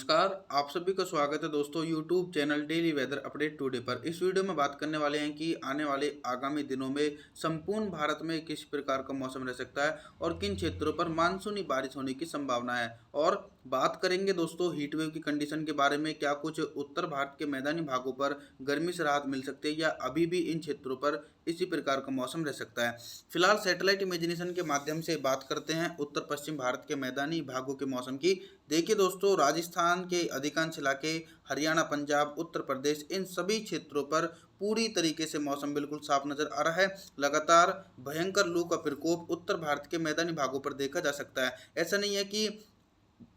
नमस्कार, आप सभी का स्वागत है दोस्तों YouTube channel daily weather update today पर। इस वीडियो में बात करने वाले हैं कि आने वाले आगामी दिनों में संपूर्ण भारत में किस प्रकार का मौसम रह सकता है और किन क्षेत्रों पर मानसूनी बारिश होने की संभावना है। और बात करेंगे दोस्तों हीट वेव की कंडीशन के बारे में, क्या कुछ उत्तर भारत के मैदानी भागों पर गर्मी से राहत मिल सकती है या अभी भी इन क्षेत्रों पर इसी प्रकार का मौसम रह सकता है। फिलहाल सैटेलाइट इमेजिनेशन के माध्यम से बात करते हैं उत्तर पश्चिम भारत के मैदानी भागों के मौसम की। देखिए दोस्तों, राजस्थान के अधिकांश इलाके, हरियाणा, पंजाब, उत्तर प्रदेश, इन सभी क्षेत्रों पर पूरी तरीके से मौसम बिल्कुल साफ नजर आ रहा है। लगातार भयंकर लू का प्रकोप उत्तर भारत के मैदानी भागों पर देखा जा सकता है। ऐसा नहीं है कि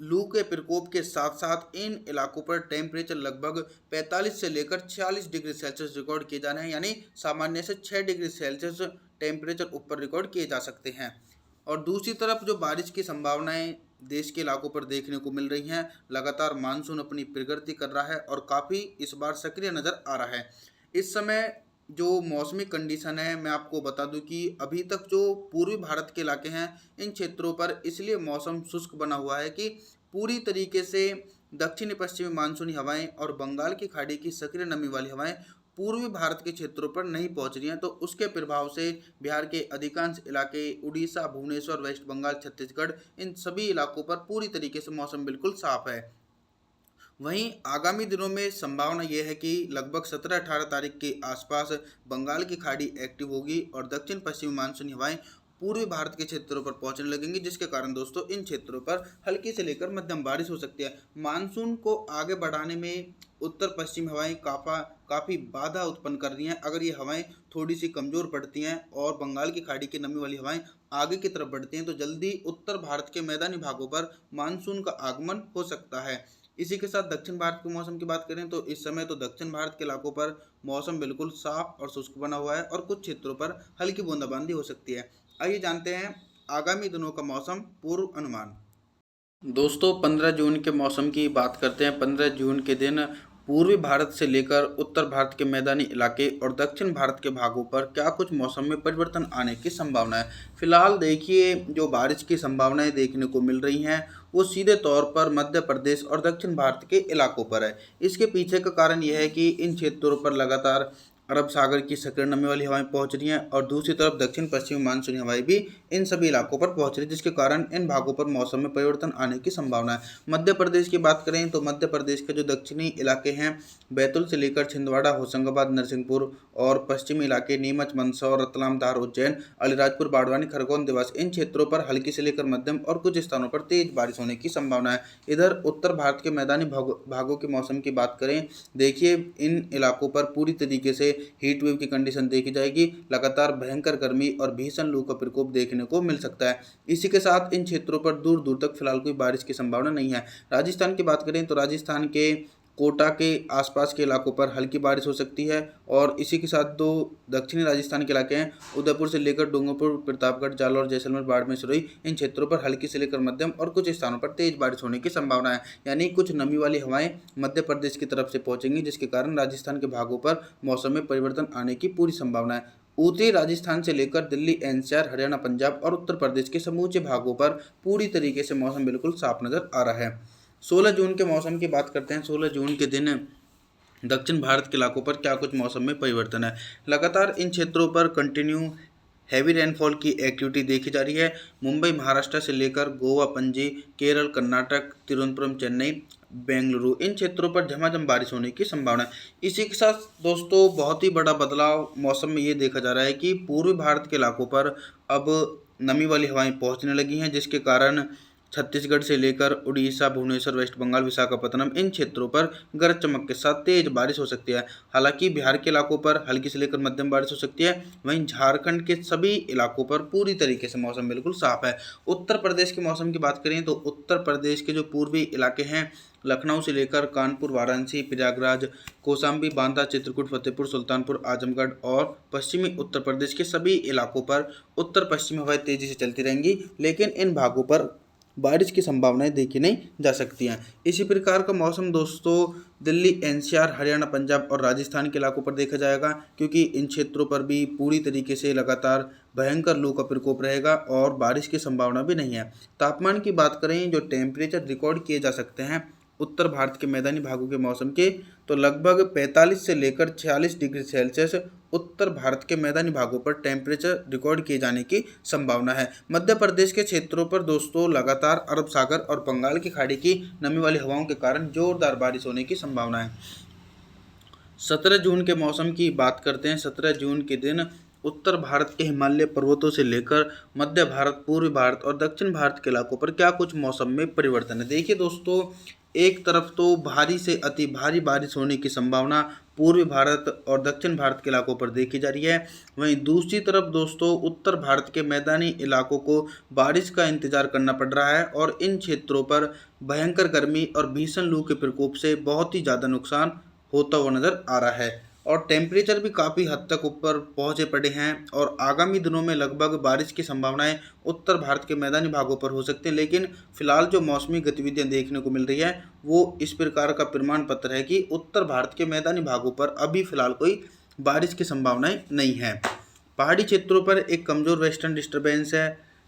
लू के प्रकोप के साथ साथ इन इलाकों पर टेम्परेचर लगभग 45 से लेकर 46 डिग्री सेल्सियस रिकॉर्ड किए जाने हैं, यानी सामान्य से 6 डिग्री सेल्सियस टेम्परेचर ऊपर रिकॉर्ड किए जा सकते हैं। और दूसरी तरफ जो बारिश की संभावनाएं देश के इलाकों पर देखने को मिल रही हैं, लगातार मानसून अपनी प्रगति कर रहा है और काफ़ी इस बार सक्रिय नज़र आ रहा है। इस समय जो मौसमी कंडीशन है, मैं आपको बता दूं कि अभी तक जो पूर्वी भारत के इलाके हैं, इन क्षेत्रों पर इसलिए मौसम शुष्क बना हुआ है कि पूरी तरीके से दक्षिणी पश्चिमी मानसूनी हवाएं और बंगाल की खाड़ी की सक्रिय नमी वाली हवाएं पूर्वी भारत के क्षेत्रों पर नहीं पहुंच रही हैं। तो उसके प्रभाव से बिहार के अधिकांश इलाके, उड़ीसा, भुवनेश्वर, वेस्ट बंगाल, छत्तीसगढ़, इन सभी इलाकों पर पूरी तरीके से मौसम बिल्कुल साफ है। वहीं आगामी दिनों में संभावना यह है कि लगभग 17-18 तारीख के आसपास बंगाल की खाड़ी एक्टिव होगी और दक्षिण पश्चिमी मानसूनी हवाएं पूर्वी भारत के क्षेत्रों पर पहुंचने लगेंगी, जिसके कारण दोस्तों इन क्षेत्रों पर हल्की से लेकर मध्यम बारिश हो सकती है। मानसून को आगे बढ़ाने में उत्तर पश्चिम हवाएं काफ़ी बाधा उत्पन्न कर रही हैं। अगर ये हवाएं थोड़ी सी कमज़ोर पड़ती हैं और बंगाल की खाड़ी की नमी वाली हवाएं आगे की तरफ बढ़ती हैं, तो जल्दी उत्तर भारत के मैदानी भागों पर मानसून का आगमन हो सकता है। इसी के साथ दक्षिण भारत के मौसम की बात करें तो इस समय तो दक्षिण भारत के इलाकों पर मौसम बिल्कुल साफ और शुष्क बना हुआ है और कुछ क्षेत्रों पर हल्की बूंदाबांदी हो सकती है। आइए जानते हैं आगामी दिनों का मौसम पूर्व अनुमान। दोस्तों, 15 जून के मौसम की बात करते हैं। 15 जून के दिन पूर्वी भारत से लेकर उत्तर भारत के मैदानी इलाके और दक्षिण भारत के भागों पर क्या कुछ मौसम में परिवर्तन आने की संभावना है। फिलहाल देखिए, जो बारिश की संभावनाएं देखने को मिल रही हैं वो सीधे तौर पर मध्य प्रदेश और दक्षिण भारत के इलाकों पर है। इसके पीछे का कारण यह है कि इन क्षेत्रों पर लगातार अरब सागर की सक्रिय नमी वाली हवाएं पहुंच रही हैं और दूसरी तरफ दक्षिण पश्चिमी मानसूनी हवाएं भी इन सभी इलाकों पर पहुंच रही है, जिसके कारण इन भागों पर मौसम में परिवर्तन आने की संभावना है। मध्य प्रदेश की बात करें तो मध्य प्रदेश के जो दक्षिणी इलाके हैं, बैतूल से लेकर छिंदवाड़ा, होशंगाबाद, नरसिंहपुर और पश्चिमी इलाके नीमच, मंदसौर, रतलाम, धार, उज्जैन, अलीराजपुर, बाड़वानी, खरगोन, देवास, इन क्षेत्रों पर हल्की से लेकर मध्यम और कुछ स्थानों पर तेज बारिश होने की संभावना है। इधर उत्तर भारत के मैदानी भागों के मौसम की बात करें, देखिए इन इलाकों पर पूरी तरीके से हीट वेव की कंडीशन देखी जाएगी। लगातार भयंकर गर्मी और भीषण लू का प्रकोप देखने को मिल सकता है। इसी के साथ इन क्षेत्रों पर दूर दूर तक फिलहाल कोई बारिश की संभावना नहीं है। राजस्थान की बात करें तो राजस्थान के कोटा के आसपास के इलाकों पर हल्की बारिश हो सकती है और इसी के साथ दो दक्षिणी राजस्थान के इलाके हैं, उदयपुर से लेकर डूंगरपुर, प्रतापगढ़, जालौर, जैसलमेर, बाड़मेर, सिरोही, इन क्षेत्रों पर हल्की से लेकर मध्यम और कुछ स्थानों पर तेज बारिश होने की संभावना है। यानी कुछ नमी वाली हवाएं मध्य प्रदेश की तरफ से पहुंचेंगी, जिसके कारण राजस्थान के भागों पर मौसम में परिवर्तन आने की पूरी संभावना है। उत्तरी राजस्थान से लेकर दिल्ली, एनसीआर, हरियाणा, पंजाब और उत्तर प्रदेश के समूचे भागों पर पूरी तरीके से मौसम बिल्कुल साफ नजर आ रहा है। 16 जून के मौसम की बात करते हैं। 16 जून के दिन दक्षिण भारत के इलाकों पर क्या कुछ मौसम में परिवर्तन है। लगातार इन क्षेत्रों पर कंटिन्यू हैवी रेनफॉल की एक्टिविटी देखी जा रही है। मुंबई, महाराष्ट्र से लेकर गोवा, पणजी, केरल, कर्नाटक, तिरुवनंतपुरम, चेन्नई, बेंगलुरु, इन क्षेत्रों पर झमाझम बारिश होने की संभावना है। इसी के साथ दोस्तों बहुत ही बड़ा बदलाव मौसम में ये देखा जा रहा है कि पूर्वी भारत के इलाकों पर अब नमी वाली हवाएं पहुंचने लगी हैं, जिसके कारण छत्तीसगढ़ से लेकर उड़ीसा, भुवनेश्वर, वेस्ट बंगाल, विशाखापत्तनम, इन क्षेत्रों पर गरज चमक के साथ तेज बारिश हो सकती है। हालांकि बिहार के इलाकों पर हल्की से लेकर मध्यम बारिश हो सकती है। वहीं झारखंड के सभी इलाकों पर पूरी तरीके से मौसम बिल्कुल साफ है। उत्तर प्रदेश के मौसम की बात करें तो उत्तर प्रदेश के जो पूर्वी इलाके हैं, लखनऊ से लेकर कानपुर, वाराणसी, प्रयागराज, कौशाम्बी, बांदा, चित्रकूट, फतेहपुर, सुल्तानपुर, आजमगढ़ और पश्चिमी उत्तर प्रदेश के सभी इलाकों पर उत्तर पश्चिमी हवाएं तेजी से चलती रहेंगी, लेकिन इन भागों पर बारिश की संभावनाएं देखी नहीं जा सकती हैं। इसी प्रकार का मौसम दोस्तों दिल्ली, एनसीआर, हरियाणा, पंजाब और राजस्थान के इलाकों पर देखा जाएगा, क्योंकि इन क्षेत्रों पर भी पूरी तरीके से लगातार भयंकर लू का प्रकोप रहेगा और बारिश की संभावना भी नहीं है। तापमान की बात करें, जो टेम्परेचर रिकॉर्ड किए जा सकते हैं उत्तर भारत के मैदानी भागों के मौसम की, तो लगभग 45 से लेकर 46 डिग्री सेल्सियस उत्तर भारत के मैदानी भागों पर टेम्परेचर रिकॉर्ड किए जाने की संभावना है। मध्य प्रदेश के क्षेत्रों पर दोस्तों लगातार अरब सागर और बंगाल की खाड़ी की नमी वाली हवाओं के कारण जोरदार बारिश होने की संभावना है। 17 जून के मौसम की बात करते हैं। 17 जून के दिन उत्तर भारत के हिमालय पर्वतों से लेकर मध्य भारत, पूर्वी भारत और दक्षिण भारत के इलाकों पर क्या कुछ मौसम में परिवर्तन है। देखिए दोस्तों, एक तरफ तो भारी से अति भारी बारिश होने की संभावना पूर्वी भारत और दक्षिण भारत के इलाकों पर देखी जा रही है। वहीं दूसरी तरफ दोस्तों उत्तर भारत के मैदानी इलाकों को बारिश का इंतजार करना पड़ रहा है और इन क्षेत्रों पर भयंकर गर्मी और भीषण लू के प्रकोप से बहुत ही ज़्यादा नुकसान होता हुआ नजर आ रहा है। और टेम्परेचर भी काफ़ी हद तक ऊपर पहुंचे पड़े हैं और आगामी दिनों में लगभग बारिश की संभावनाएं उत्तर भारत के मैदानी भागों पर हो सकती हैं। लेकिन फिलहाल जो मौसमी गतिविधियां देखने को मिल रही है वो इस प्रकार का प्रमाण पत्र है कि उत्तर भारत के मैदानी भागों पर अभी फिलहाल कोई बारिश की संभावनाएं नहीं है। पहाड़ी क्षेत्रों पर एक कमज़ोर वेस्टर्न डिस्टर्बेंस है,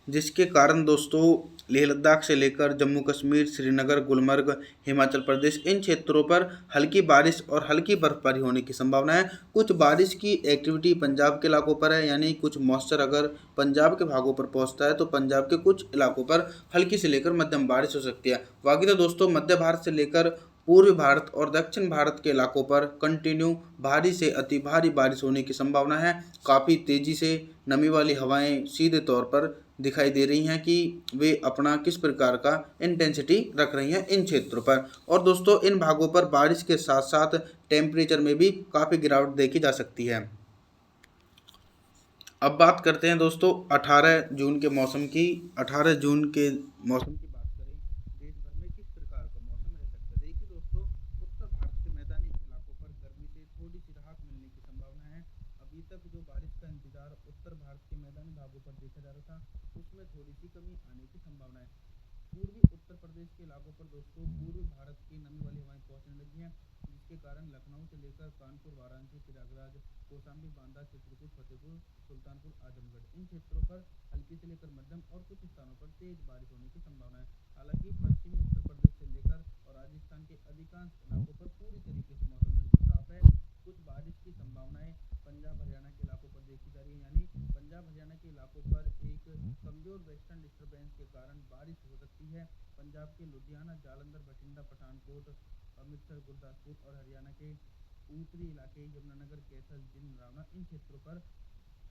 जिसके कारण दोस्तों लेह लद्दाख से लेकर जम्मू कश्मीर, श्रीनगर, गुलमर्ग, हिमाचल प्रदेश इन क्षेत्रों पर हल्की बारिश और हल्की बर्फबारी होने की संभावना है। कुछ बारिश की एक्टिविटी पंजाब के इलाकों पर है, यानी कुछ मॉइस्चर अगर पंजाब के भागों पर पहुंचता है तो पंजाब के कुछ इलाकों पर हल्की से लेकर मध्यम बारिश हो सकती है। बाकी तो दोस्तों मध्य भारत से लेकर पूर्वी भारत और दक्षिण भारत के इलाकों पर कंटिन्यू भारी से अति भारी बारिश होने की संभावना है। काफ़ी तेज़ी से नमी वाली हवाएं सीधे तौर पर दिखाई दे रही हैं कि वे अपना किस प्रकार का इंटेंसिटी रख रही हैं इन क्षेत्रों पर। और दोस्तों इन भागों पर बारिश के साथ साथ टेम्परेचर में भी काफ़ी गिरावट देखी जा सकती है। अब बात करते हैं दोस्तों 18 जून के मौसम की। 18 जून के मौसम की बात करें, देश भर में किस प्रकार का मौसम रह सकता है। देखिए दोस्तों, उत्तर भारत के मैदानी इलाकों पर गर्मी से थोड़ी सी राहत मिलने की संभावना है। अभी तक जो बारिश का इंतजार उत्तर भारत के मैदानी भागों पर देखा जा रहा था, उसमें थोड़ी सी कमी आने की संभावना है। पूर्वी उत्तर प्रदेश के इलाकों पर दोस्तों पूर्वी भारत की नमी वाली हवाएं पहुंचने लगी हैं, जिसके कारण लखनऊ से लेकर कानपुर, वाराणसी, प्रयागराज, कौशाम्बी, बांदा, चित्रकूट, फतेहपुर, सुल्तानपुर, आजमगढ़ इन क्षेत्रों पर हल्की से लेकर मध्यम और कुछ स्थानों पर तेज बारिश होने की संभावना है। हालांकि पश्चिमी उत्तर प्रदेश से लेकर और राजस्थान के अधिकांश इलाकों पर पूरी तरीके से मौसम बिल्कुल साफ है। कुछ बारिश की संभावनाएं पंजाब हरियाणा के इलाकों पर देखी जा रही है, यानी पंजाब हरियाणा के इलाकों पर एक कमजोर वेस्टर्न डिस्टर्बेंस के कारण बारिश हो सकती है। पंजाब के लुधियाना, जालंधर, बठिंडा, पठानकोट, अमृतसर, गुरदासपुर और हरियाणा के उत्तरी इलाके यमुनानगर, कैथल, जिंद, रावना इन क्षेत्रों पर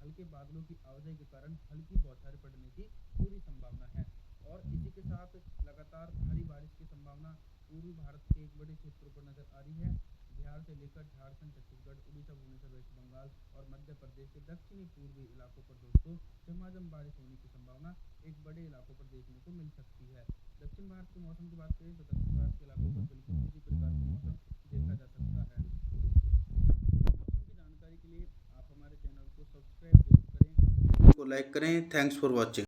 हल्के बादलों की आवाजाही के कारण हल्की बौछारें पड़ने की पूरी संभावना है। और इसी के साथ लगातार भारी बारिश की संभावना पूर्वी भारत के एक बड़े क्षेत्रों पर नजर आ रही है। बिहार से लेकर झारखंड, छत्तीसगढ़, उड़ीसा, भुवनेश्वर, वेस्ट बंगाल और मध्य प्रदेश के दक्षिणी पूर्वी इलाकों पर दोस्तों झमाझम बारिश होने की संभावना एक बड़े इलाकों पर देखने को मिल सकती है। दक्षिण भारत के मौसम की बात करें तो दक्षिण भारत के इलाकों पर बिल्कुल इसी प्रकार का मौसम देखा जा सकता है। मौसम की जानकारी के लिए आप हमारे चैनल को सब्सक्राइब जरूर करें, वीडियो को लाइक करें। Thanks for watching.